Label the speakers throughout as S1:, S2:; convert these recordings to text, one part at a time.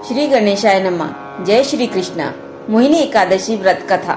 S1: श्री गणेशाय नमः। जय श्री कृष्णा। मोहिनी एकादशी व्रत कथा।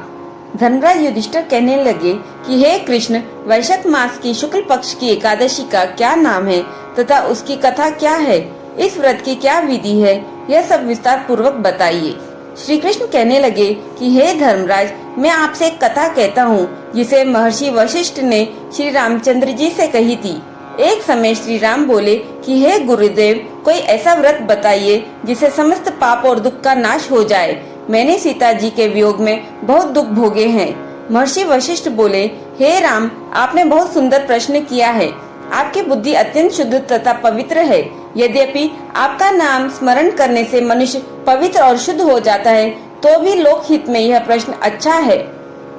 S1: धर्मराज युधिष्ठिर कहने लगे कि हे कृष्ण, वैशाख मास की शुक्ल पक्ष की एकादशी का क्या नाम है तथा उसकी कथा क्या है, इस व्रत की क्या विधि है, यह सब विस्तार पूर्वक बताइए। श्री कृष्ण कहने लगे कि हे धर्मराज, मैं आपसे एक कथा कहता हूँ जिसे महर्षि वशिष्ठ ने श्री रामचंद्र जी से कही थी। एक समय श्री राम बोले कि हे गुरुदेव, कोई ऐसा व्रत बताइए जिसे समस्त पाप और दुख का नाश हो जाए। मैंने सीता जी के वियोग में बहुत दुख भोगे हैं। महर्षि वशिष्ठ बोले, हे राम, आपने बहुत सुंदर प्रश्न किया है। आपकी बुद्धि अत्यंत शुद्ध तथा पवित्र है। यद्यपि आपका नाम स्मरण करने से मनुष्य पवित्र और शुद्ध हो जाता है, तो भी लोक हित में यह प्रश्न अच्छा है।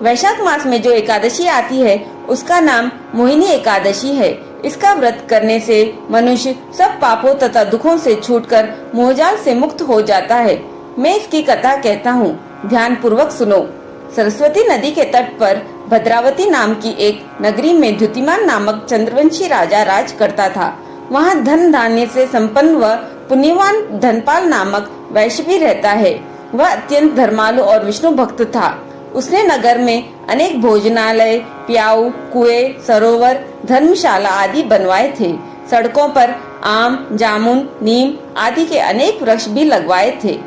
S1: वैशाख मास में जो एकादशी आती है उसका नाम मोहिनी एकादशी है। इसका व्रत करने से मनुष्य सब पापों तथा दुखों से छूटकर मोहजाल से मुक्त हो जाता है। मैं इसकी कथा कहता हूँ, ध्यान पूर्वक सुनो। सरस्वती नदी के तट पर भद्रावती नाम की एक नगरी में द्युतिमान नामक चंद्रवंशी राजा राज करता था। वहाँ धन धान्य से संपन्न व पुण्यवान धनपाल नामक वैश्य भी रहता है। वह अत्यंत धर्मालु और विष्णु भक्त था। उसने नगर में अनेक भोजनालय, प्याऊ, कुएं, सरोवर, धर्मशाला आदि बनवाए थे। सड़कों पर आम, जामुन, नीम आदि के अनेक वृक्ष भी लगवाए थे।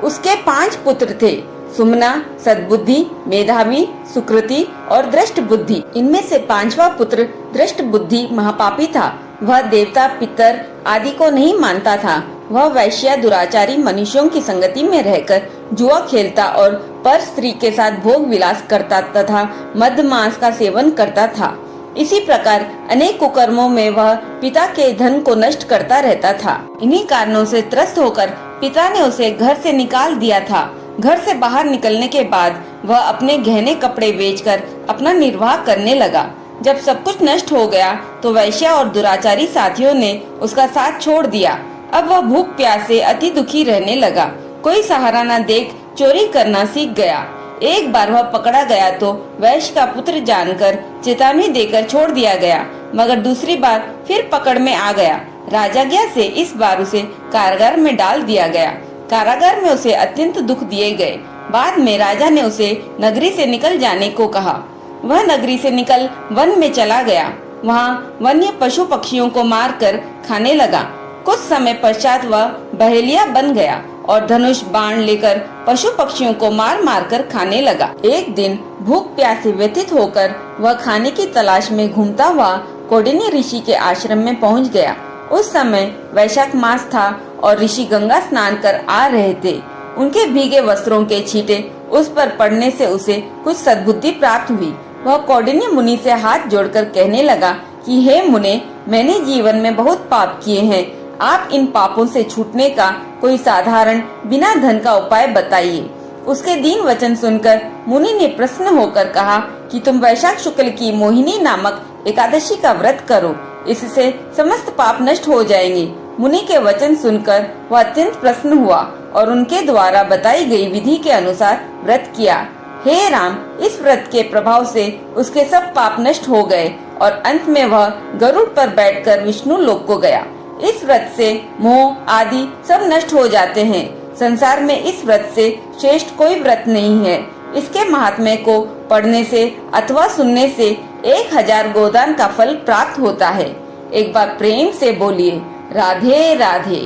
S1: उसके 5 पुत्र थे, सुमना, सद्बुद्धि, मेधावी, सुकृति और दृष्ट बुद्धि। इनमें से 5वां पुत्र दृष्ट बुद्धि महापापी था। वह देवता, पितर आदि को नहीं मानता था। वह वैश्य दुराचारी मनुष्यों की संगति में रहकर जुआ खेलता और पर स्त्री के साथ भोग विलास करता तथा मद मांस का सेवन करता था। इसी प्रकार अनेक कुकर्मों में वह पिता के धन को नष्ट करता रहता था। इन्हीं कारणों से त्रस्त होकर पिता ने उसे घर से निकाल दिया था। घर से बाहर निकलने के बाद वह अपने गहने कपड़े बेचकर अपना निर्वाह करने लगा। जब सब कुछ नष्ट हो गया तो वैश्य और दुराचारी साथियों ने उसका साथ छोड़ दिया। अब वह भूख प्यास से अति दुखी रहने लगा। कोई सहारा न देख चोरी करना सीख गया। एक बार वह पकड़ा गया तो वैश्य का पुत्र जानकर चेतावनी देकर छोड़ दिया गया, मगर दूसरी बार फिर पकड़ में आ गया। राजाज्ञा से इस बार उसे कारागार में डाल दिया गया। कारागार में उसे अत्यंत दुख दिए गए। बाद में राजा ने उसे नगरी से निकल जाने को कहा। वह नगरी से निकल वन में चला गया। वहाँ वन्य पशु पक्षियों को मारकर खाने लगा। कुछ समय पश्चात वह बहेलिया बन गया और धनुष बाण लेकर पशु पक्षियों को मार मार कर खाने लगा। एक दिन भूख प्यास से व्यथित होकर वह खाने की तलाश में घूमता हुआ कौंडिन्य ऋषि के आश्रम में पहुंच गया। उस समय वैशाख मास था और ऋषि गंगा स्नान कर आ रहे थे। उनके भीगे वस्त्रों के छींटे उस पर पड़ने से उसे कुछ सद्बुद्धि प्राप्त हुई। वह कौंडिन्य मुनि से हाथ जोड़कर कहने लगा कि हे मुने, मैंने जीवन में बहुत पाप किए हैं। आप इन पापों से छूटने का कोई साधारण बिना धन का उपाय बताइए। उसके दीन वचन सुनकर मुनि ने प्रसन्न होकर कहा कि तुम वैशाख शुक्ल की मोहिनी नामक एकादशी का व्रत करो, इससे समस्त पाप नष्ट हो जाएंगे। मुनि के वचन सुनकर वह अत्यंत प्रसन्न हुआ और उनके द्वारा बताई गई विधि के अनुसार व्रत किया। हे राम, इस व्रत के प्रभाव से उसके सब पाप नष्ट हो गए और अंत में वह गरुड़ पर बैठकर विष्णु लोक को गया। इस व्रत से मोह आदि सब नष्ट हो जाते हैं। संसार में इस व्रत से श्रेष्ठ कोई व्रत नहीं है। इसके महात्म्य को पढ़ने से अथवा सुनने से 1000 गोदान का फल प्राप्त होता है। एक बार प्रेम से बोलिए, राधे राधे।